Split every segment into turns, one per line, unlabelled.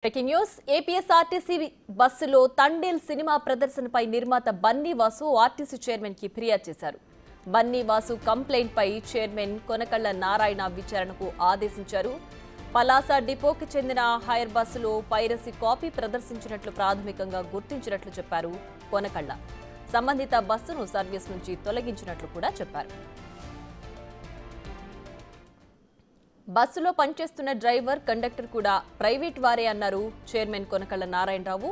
Breaking news APSRTC బస్సులో Thandel cinema ప్రదర్శనపై నిర్మాత Bunny Vasu RTC chairman కి ఫిర్యాదు చేశారు. బన్నీ వాసు కంప్లైంట్ పై చైర్మన్ కొనకళ్ళ నారాయణ విచారణకు ఆదేశించారు. పలాస డిపోకి చెందిన హైర్ బస్సులో పైరసీ కాపీ ప్రదర్శించినట్లు ప్రాథమికంగా గుర్తించినట్లు చెప్పారు కొనకళ్ళ. సంబంధిత బస్సును సర్వీస్ నుంచి తొలగించినట్లు కూడా చెప్పారు. బస్సులో పనిచేస్తున్న డ్రైవర్, కండక్టర్ కూడా ప్రైవేట్ వారే అన్నారు చైర్మన్ కొనకళ్ళ నారాయణరావు.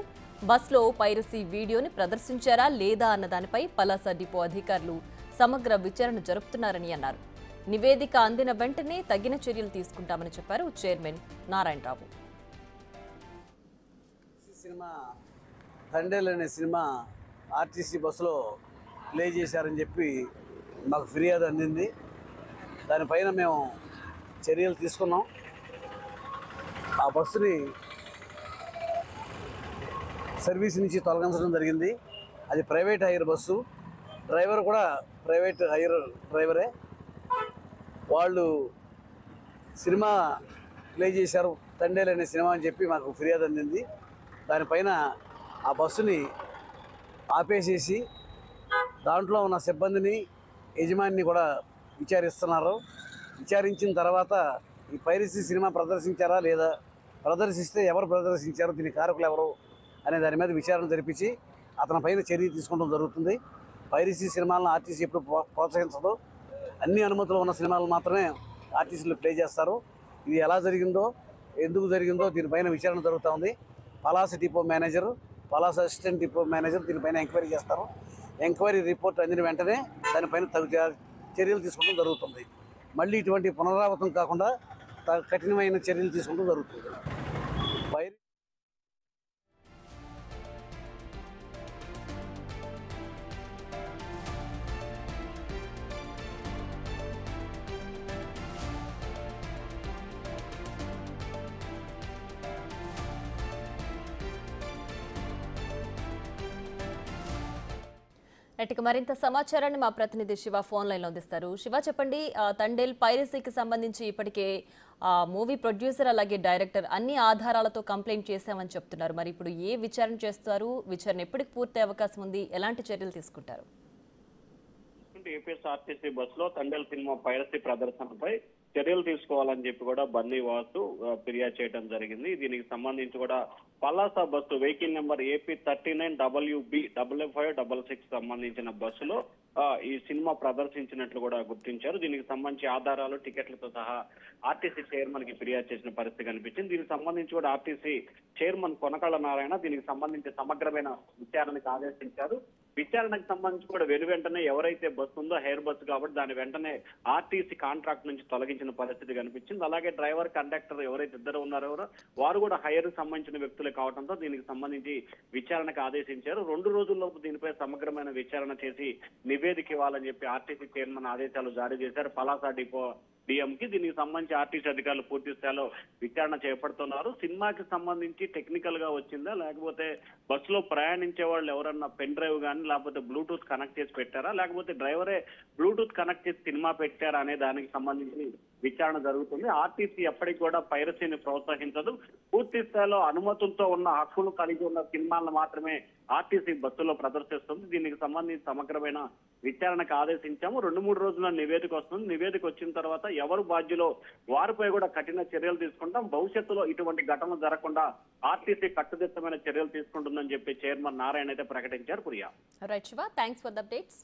బస్సులో పైరసీ వీడియోని ప్రదర్శించారా లేదా అన్న దానిపై పలాస డిపో అధికారులు సమగ్ర విచారణ జరుపుతున్నారని అన్నారు. నివేదిక అందిన వెంటనే తగిన చర్యలు తీసుకుంటామని చెప్పారు చైర్మన్ నారాయణరావు.
తండేల్ అనే సినిమా ఆర్టీసీ బస్సులో ప్లే చేశారని చెప్పి మాకు ఫిర్యాదు అందింది. దానిపైన మేము చర్యలు తీసుకున్నాం. ఆ బస్సుని సర్వీస్ నుంచి తొలగించడం జరిగింది. అది ప్రైవేట్ హైర్ బస్సు, డ్రైవర్ కూడా ప్రైవేట్ హైర్ డ్రైవరే. వాళ్ళు సినిమా ప్లే చేశారు తండేల్ అనే సినిమా అని చెప్పి మాకు ఫిర్యాదు అందింది. దానిపైన ఆ బస్సుని ఆపేసేసి దాంట్లో ఉన్న సిబ్బందిని, యజమానిని కూడా విచారిస్తున్నారు. విచారించిన తర్వాత ఈ పైరసీ సినిమా ప్రదర్శించారా లేదా, ప్రదర్శిస్తే ఎవరు ప్రదర్శించారు, దీని కారకులు ఎవరు అనే దాని మీద విచారణ జరిపించి అతని పైన చర్య తీసుకోవడం జరుగుతుంది. పైరసీ సినిమాలను ఆర్టీసీ ఎప్పుడు ప్రోత్సహించదు. అన్ని అనుమతులు ఉన్న సినిమాలు మాత్రమే ఆర్టీసీలో ప్లే చేస్తారు. ఇది ఎలా జరిగిందో, ఎందుకు జరిగిందో దీనిపైన విచారణ జరుగుతూ ఉంది. Palasa depot manager, Palasa assistant depot manager దీనిపైన ఎంక్వైరీ చేస్తారు. ఎంక్వైరీ రిపోర్ట్ అందిన వెంటనే దానిపైన తగు చర్యలు తీసుకోవడం జరుగుతుంది. మళ్ళీ ఇటువంటి పునరావృతం కాకుండా కఠినమైన చర్యలు తీసుకోవడం జరుగుతుంది.
ఇక మరింత సమాచారాన్ని మా ప్రతినిధి శివ ఫోన్ లైన్ లో అందిస్తారు. శివ, చెప్పండి, తండేల్ పైరసీకి సంబంధించి ఇప్పటికే మూవీ ప్రొడ్యూసర్ అలాగే డైరెక్టర్ అన్ని ఆధారాలతో కంప్లైంట్ చేశామని చెప్తున్నారు. మరి ఇప్పుడు ఏ విచారణ చేస్తారు? విచారణ ఎప్పటికి పూర్తి అవకాశం ఉంది? ఎలాంటి చర్యలు తీసుకుంటారు?
ఏపీఎస్ఆర్టీసీ బస్సులో తండేల్ సినిమా పైరసీ ప్రదర్శనపై చర్యలు తీసుకోవాలని చెప్పి కూడా బన్నీ వాసు ఫిర్యాదు చేయడం జరిగింది. దీనికి సంబంధించి కూడా Palasa bus vehicle number AP 39WB 5556 సంబంధించిన బస్సులో ఈ సినిమా ప్రదర్శించినట్లు కూడా గుర్తించారు. దీనికి సంబంధించి ఆధారాలు, టికెట్లతో సహా ఆర్టీసీ చైర్మన్ కి ఫిర్యాదు చేసిన పరిస్థితి కనిపించింది. దీనికి సంబంధించి కూడా ఆర్టీసీ చైర్మన్ కొనకళ్ళ నారాయణ దీనికి సంబంధించి సమగ్రమైన విచారణకు ఆదేశించారు. విచారణకు సంబంధించి కూడా వెంటనే ఎవరైతే బస్సు ఉందో హెయిర్ బస్సు కాబట్టి దాని వెంటనే ఆర్టీసీ కాంట్రాక్ట్ నుంచి తొలగించిన పరిస్థితి కనిపించింది. అలాగే డ్రైవర్, కండక్టర్ ఎవరైతే ఇద్దరు ఉన్నారో వారు కూడా హైర్ సంబంధించిన వ్యక్తులే కావడంతో దీనికి సంబంధించి విచారణకు ఆదేశించారు. 2 రోజుల్లోపు దీనిపై సమగ్రమైన విచారణ చేసి నివేదిక ఇవ్వాలని చెప్పి ఆర్టీసీ చైర్మన్ ఆదేశాలు జారీ చేశారు పలాస డిపో DM కి. దీనికి సంబంధించి ఆర్టీసీ అధికారులు పూర్తి స్థాయిలో విచారణ చేపడుతున్నారు. సినిమాకి సంబంధించి టెక్నికల్ గా వచ్చిందా, లేకపోతే బస్సులో ప్రయాణించే వాళ్ళు ఎవరన్నా పెన్ డ్రైవ్ కానీ లేకపోతే బ్లూటూత్ కనెక్ట్ చేసి పెట్టారా, లేకపోతే డ్రైవరే బ్లూటూత్ కనెక్ట్ చేసి సినిమా పెట్టారా అనే దానికి సంబంధించి విచారణ జరుగుతుంది. ఆర్టీసీ ఎప్పటికి కూడా పైరసీని ప్రోత్సహించదు. పూర్తి స్థాయిలో అనుమతులతో ఉన్న, హక్కులు కలిగి ఉన్న సినిమాలను మాత్రమే ఆర్టీసీ బస్సులో ప్రదర్శిస్తుంది. దీనికి సంబంధించి సమగ్రమైన విచారణకు ఆదేశించాము. 2-3 రోజుల నివేదిక వస్తుంది. నివేదిక వచ్చిన తర్వాత ఎవరు బాధ్యులో వారిపై కూడా కఠిన చర్యలు తీసుకుంటాం. భవిష్యత్తులో ఇటువంటి ఘటనలు జరగకుండా ఆర్టీసీ కట్టుదిట్టమైన చర్యలు తీసుకుంటుందని చెప్పి చైర్మన్ నారాయణ అయితే ప్రకటించారు. Priya.
Right Shiva, thanks for the updates.